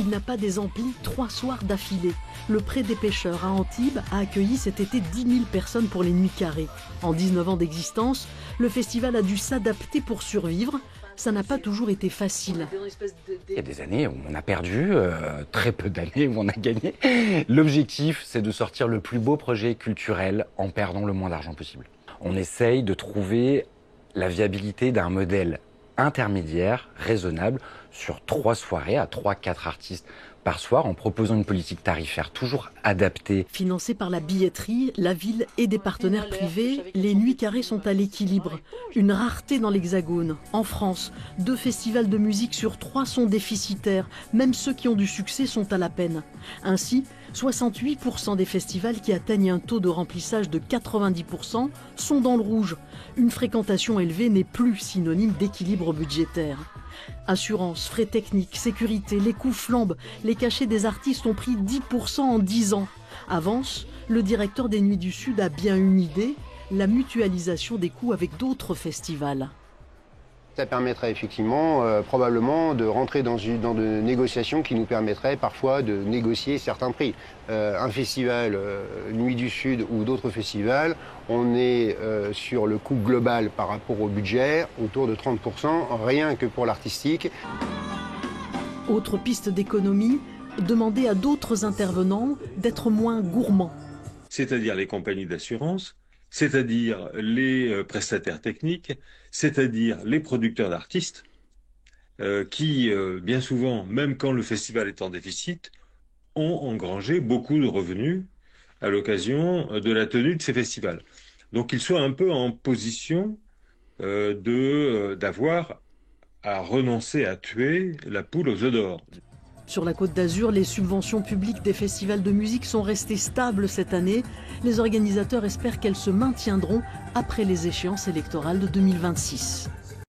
Il n'a pas désempli 3 soirs d'affilée. Le Pré des Pêcheurs à Antibes a accueilli cet été 10 000 personnes pour les Nuits Carrées. En 19 ans d'existence, le festival a dû s'adapter pour survivre. Ça n'a pas toujours été facile. Il y a des années où on a perdu, très peu d'années où on a gagné. L'objectif, c'est de sortir le plus beau projet culturel en perdant le moins d'argent possible. On essaye de trouver la viabilité d'un modèle intermédiaire, raisonnable, sur 3 soirées à 3-4 artistes par soir, en proposant une politique tarifaire toujours adaptée. Financée par la billetterie, la ville et des partenaires privés, les Nuits Carrées sont à l'équilibre. Une rareté dans l'Hexagone. En France, 2 festivals de musique sur 3 sont déficitaires. Même ceux qui ont du succès sont à la peine. Ainsi, 68% des festivals qui atteignent un taux de remplissage de 90% sont dans le rouge. Une fréquentation élevée n'est plus synonyme d'équilibre budgétaire. Assurance, frais techniques, sécurité, les coûts flambent. Les cachets des artistes ont pris 10% en 10 ans. Avance, le directeur des Nuits du Sud a bien une idée, la mutualisation des coûts avec d'autres festivals. Ça permettrait effectivement, probablement, de rentrer dans de négociations qui nous permettraient parfois de négocier certains prix. Un festival Nuit du Sud ou d'autres festivals, on est sur le coût global par rapport au budget, autour de 30%, rien que pour l'artistique. Autre piste d'économie, demander à d'autres intervenants d'être moins gourmands. C'est-à-dire les compagnies d'assurance, c'est-à-dire les prestataires techniques, c'est-à-dire les producteurs d'artistes, qui, bien souvent, même quand le festival est en déficit, ont engrangé beaucoup de revenus à l'occasion de la tenue de ces festivals. Donc ils soient un peu en position d'avoir à renoncer à tuer la poule aux œufs d'or. Sur la Côte d'Azur, les subventions publiques des festivals de musique sont restées stables cette année. Les organisateurs espèrent qu'elles se maintiendront après les échéances électorales de 2026.